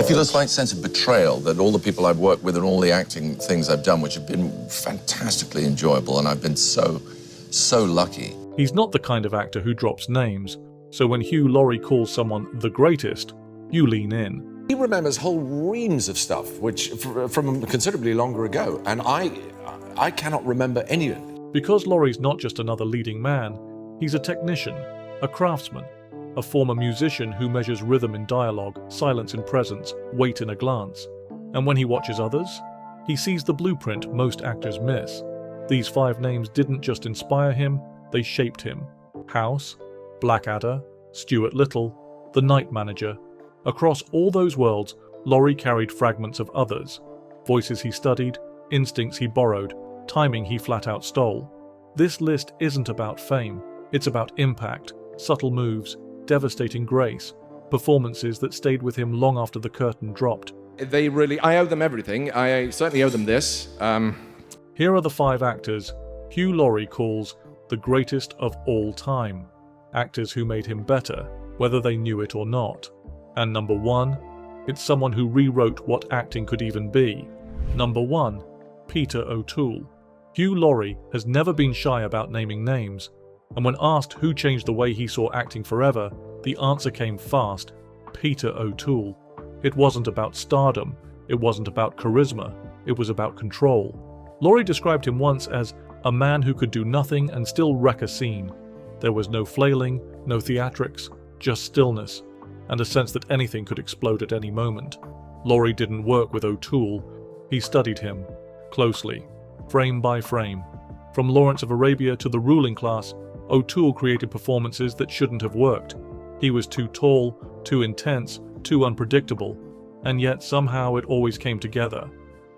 I feel a slight sense of betrayal that all the people I've worked with and all the acting things I've done, which have been fantastically enjoyable, and I've been so lucky. He's not the kind of actor who drops names, so when Hugh Laurie calls someone the greatest, you lean in. He remembers whole reams of stuff which from considerably longer ago, and I cannot remember any of it. Because Laurie's not just another leading man, he's a technician, a craftsman, a former musician who measures rhythm in dialogue, silence in presence, weight in a glance. And when he watches others, he sees the blueprint most actors miss. These 5 names didn't just inspire him, they shaped him. House, Blackadder, Stuart Little, The Night Manager. Across all those worlds, Laurie carried fragments of others. Voices he studied, instincts he borrowed, timing he flat out stole. This list isn't about fame, it's about impact, subtle moves, devastating grace, performances that stayed with him long after the curtain dropped. I owe them everything. I certainly owe them this. Here are the 5 actors Hugh Laurie calls the greatest of all time. Actors who made him better, whether they knew it or not. And number 1, it's someone who rewrote what acting could even be. Number 1, Peter O'Toole. Hugh Laurie has never been shy about naming names, and when asked who changed the way he saw acting forever, the answer came fast: Peter O'Toole. It wasn't about stardom, it wasn't about charisma, it was about control. Laurie described him once as a man who could do nothing and still wreck a scene. There was no flailing, no theatrics, just stillness, and a sense that anything could explode at any moment. Laurie didn't work with O'Toole, he studied him, closely, frame by frame. From Laurence of Arabia to The Ruling Class, O'Toole created performances that shouldn't have worked. He was too tall, too intense, too unpredictable, and yet somehow it always came together.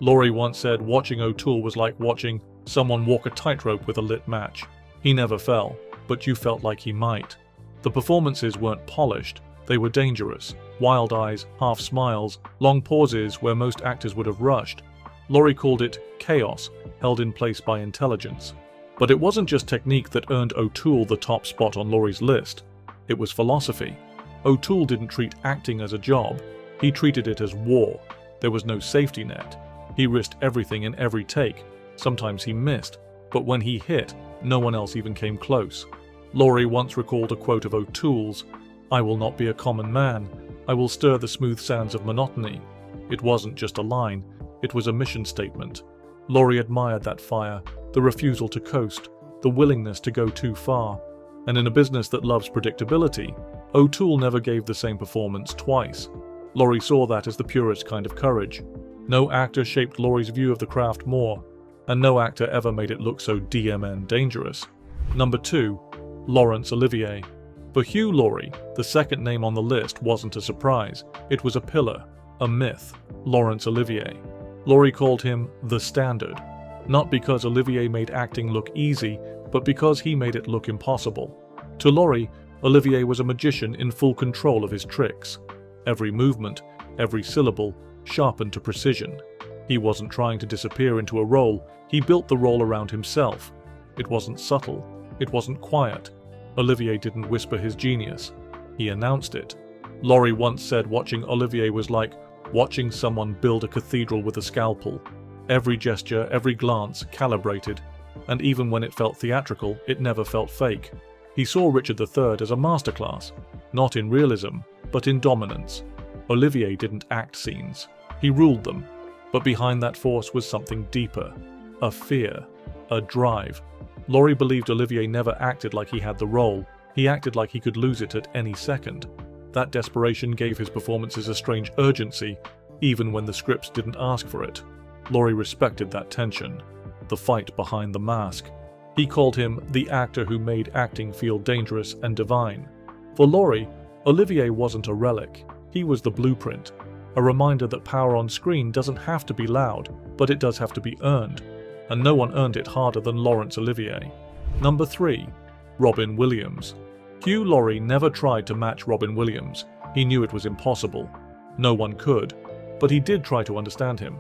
Laurie once said watching O'Toole was like watching someone walk a tightrope with a lit match. He never fell, but you felt like he might. The performances weren't polished, they were dangerous. Wild eyes, half smiles, long pauses where most actors would have rushed. Laurie called it chaos, held in place by intelligence. But it wasn't just technique that earned O'Toole the top spot on Laurie's list. It was philosophy. O'Toole didn't treat acting as a job, he treated it as war. There was no safety net. He risked everything in every take. Sometimes he missed, but when he hit, no one else even came close. Laurie once recalled a quote of O'Toole's, "I will not be a common man. I will stir the smooth sands of monotony." It wasn't just a line, it was a mission statement. Laurie admired that fire, the refusal to coast, the willingness to go too far. And in a business that loves predictability, O'Toole never gave the same performance twice. Laurie saw that as the purest kind of courage. No actor shaped Laurie's view of the craft more, and no actor ever made it look so DMN dangerous. Number 2, Laurence Olivier. For Hugh Laurie, the second name on the list wasn't a surprise. It was a pillar, a myth, Laurence Olivier. Laurie called him the standard, not because Olivier made acting look easy, but because he made it look impossible. To Laurie, Olivier was a magician in full control of his tricks. Every movement, every syllable, sharpened to precision. He wasn't trying to disappear into a role, he built the role around himself. It wasn't subtle, it wasn't quiet. Olivier didn't whisper his genius, he announced it. Laurie once said watching Olivier was like watching someone build a cathedral with a scalpel. Every gesture, every glance, calibrated, and even when it felt theatrical, it never felt fake. He saw Richard III as a masterclass, not in realism, but in dominance. Olivier didn't act scenes, he ruled them. But behind that force was something deeper, a fear, a drive. Laurie believed Olivier never acted like he had the role, he acted like he could lose it at any second. That desperation gave his performances a strange urgency, even when the scripts didn't ask for it. Laurie respected that tension, the fight behind the mask. He called him the actor who made acting feel dangerous and divine. For Laurie, Olivier wasn't a relic, he was the blueprint, a reminder that power on screen doesn't have to be loud, but it does have to be earned, and no one earned it harder than Laurence Olivier. Number 3, Robin Williams. Hugh Laurie never tried to match Robin Williams, he knew it was impossible. No one could, but he did try to understand him,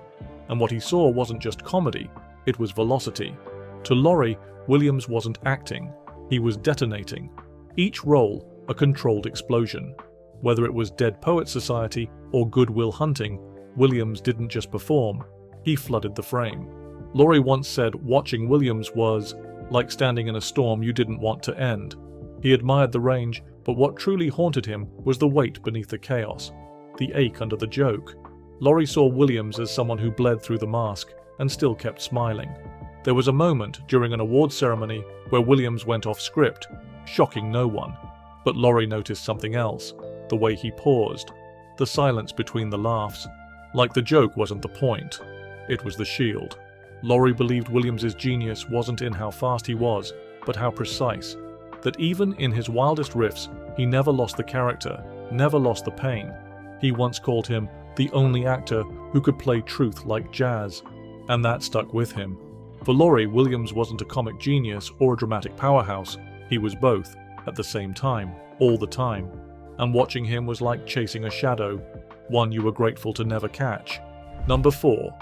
and what he saw wasn't just comedy, it was velocity. To Laurie, Williams wasn't acting, he was detonating. Each role, a controlled explosion. Whether it was Dead Poets Society or Good Will Hunting, Williams didn't just perform, he flooded the frame. Laurie once said watching Williams was like standing in a storm you didn't want to end. He admired the range, but what truly haunted him was the weight beneath the chaos, the ache under the joke. Laurie saw Williams as someone who bled through the mask and still kept smiling. There was a moment during an awards ceremony where Williams went off script, shocking no one. But Laurie noticed something else, the way he paused, the silence between the laughs. Like the joke wasn't the point, it was the shield. Laurie believed Williams's genius wasn't in how fast he was, but how precise. That even in his wildest riffs, he never lost the character, never lost the pain. He once called him the only actor who could play truth like jazz, and that stuck with him. For Laurie, Williams wasn't a comic genius or a dramatic powerhouse. He was both, at the same time, all the time. And watching him was like chasing a shadow, one you were grateful to never catch. Number 4.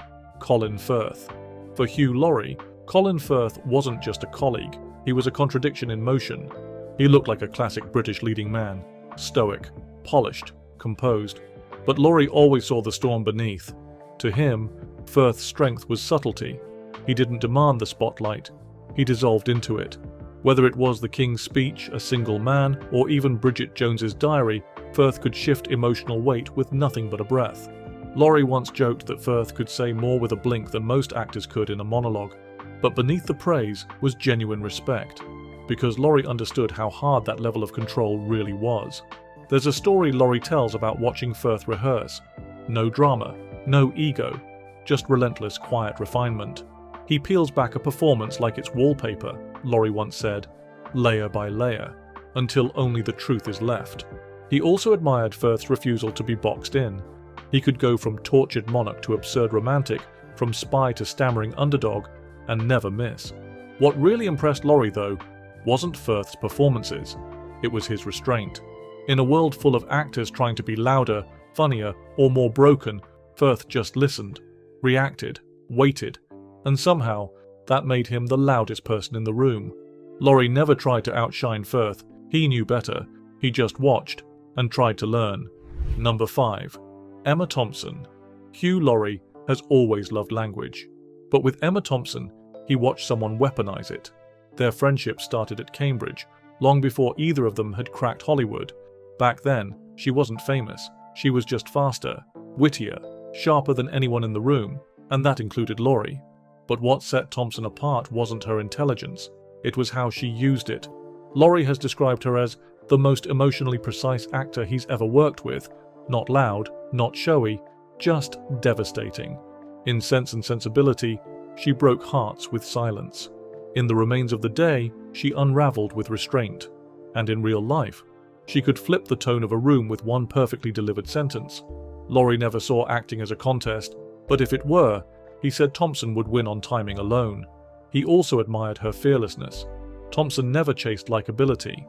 Colin Firth. For Hugh Laurie, Colin Firth wasn't just a colleague, he was a contradiction in motion. He looked like a classic British leading man, stoic, polished, composed. But Laurie always saw the storm beneath. To him, Firth's strength was subtlety. He didn't demand the spotlight, he dissolved into it. Whether it was the King's Speech, A Single Man, or even Bridget Jones's Diary, Firth could shift emotional weight with nothing but a breath. Laurie once joked that Firth could say more with a blink than most actors could in a monologue, but beneath the praise was genuine respect, because Laurie understood how hard that level of control really was. There's a story Laurie tells about watching Firth rehearse. No drama, no ego, just relentless quiet refinement. He peels back a performance like it's wallpaper, Laurie once said, layer by layer, until only the truth is left. He also admired Firth's refusal to be boxed in. He could go from tortured monarch to absurd romantic, from spy to stammering underdog, and never miss. What really impressed Laurie, though, wasn't Firth's performances, it was his restraint. In a world full of actors trying to be louder, funnier, or more broken, Firth just listened, reacted, waited, and somehow that made him the loudest person in the room. Laurie never tried to outshine Firth, he knew better, he just watched and tried to learn. Number 5. Emma Thompson. Hugh Laurie has always loved language, but with Emma Thompson, he watched someone weaponize it. Their friendship started at Cambridge, long before either of them had cracked Hollywood. Back then, she wasn't famous, she was just faster, wittier, sharper than anyone in the room, and that included Laurie. But what set Thompson apart wasn't her intelligence, it was how she used it. Laurie has described her as the most emotionally precise actor he's ever worked with, not loud, not showy, just devastating. In Sense and Sensibility, she broke hearts with silence. In The Remains of the Day, she unraveled with restraint. And in real life, she could flip the tone of a room with one perfectly delivered sentence. Laurie never saw acting as a contest, but if it were, he said Thompson would win on timing alone. He also admired her fearlessness. Thompson never chased likability.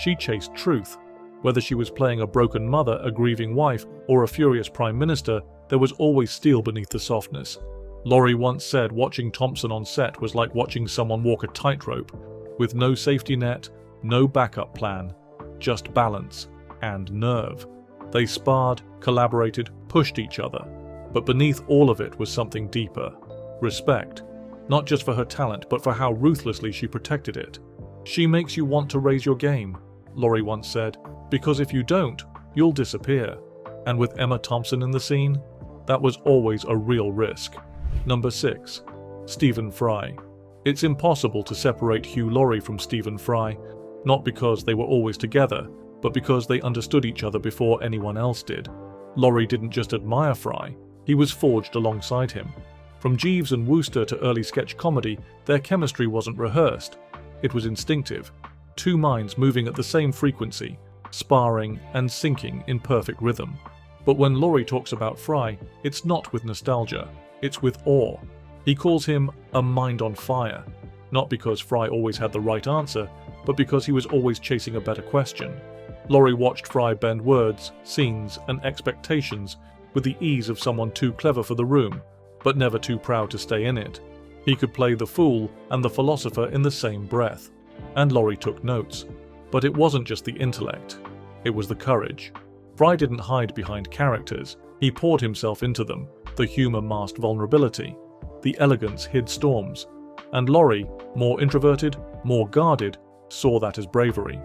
She chased truth. Whether she was playing a broken mother, a grieving wife, or a furious prime minister, there was always steel beneath the softness. Laurie once said watching Thompson on set was like watching someone walk a tightrope, with no safety net, no backup plan, just balance and nerve. They sparred, collaborated, pushed each other. But beneath all of it was something deeper. Respect. Not just for her talent, but for how ruthlessly she protected it. She makes you want to raise your game, Laurie once said, because if you don't, you'll disappear. And with Emma Thompson in the scene, that was always a real risk. Number 6. Stephen Fry. It's impossible to separate Hugh Laurie from Stephen Fry, not because they were always together, but because they understood each other before anyone else did. Laurie didn't just admire Fry, he was forged alongside him. From Jeeves and Wooster to early sketch comedy, their chemistry wasn't rehearsed. It was instinctive. Two minds moving at the same frequency, sparring and syncing in perfect rhythm. But when Laurie talks about Fry, it's not with nostalgia, it's with awe. He calls him a mind on fire, not because Fry always had the right answer, but because he was always chasing a better question. Laurie watched Fry bend words, scenes, and expectations with the ease of someone too clever for the room, but never too proud to stay in it. He could play the fool and the philosopher in the same breath. And Laurie took notes. But it wasn't just the intellect, it was the courage. Fry didn't hide behind characters, he poured himself into them. The humour masked vulnerability, the elegance hid storms, and Laurie, more introverted, more guarded, saw that as bravery.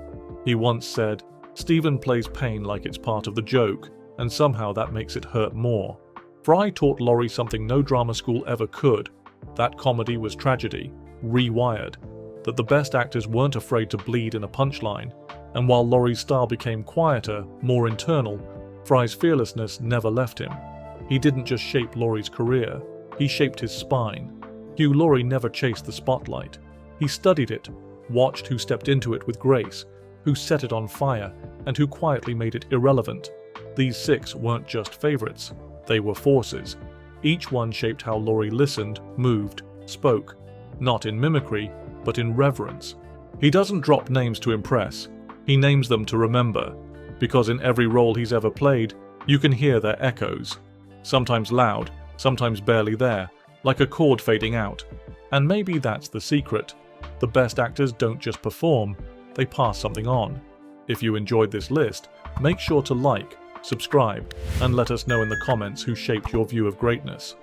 He once said, "Stephen plays pain like it's part of the joke, and somehow that makes it hurt more." Fry taught Laurie something no drama school ever could, that comedy was tragedy, rewired, that the best actors weren't afraid to bleed in a punchline, and while Laurie's style became quieter, more internal, Fry's fearlessness never left him. He didn't just shape Laurie's career, he shaped his spine. Hugh Laurie never chased the spotlight. He studied it, watched who stepped into it with grace, who set it on fire, and who quietly made it irrelevant. These 6 weren't just favorites, they were forces. Each one shaped how Laurie listened, moved, spoke, not in mimicry, but in reverence. He doesn't drop names to impress, he names them to remember, because in every role he's ever played, you can hear their echoes. Sometimes loud, sometimes barely there, like a chord fading out. And maybe that's the secret. The best actors don't just perform, they pass something on. If you enjoyed this list, make sure to like, subscribe, and let us know in the comments who shaped your view of greatness.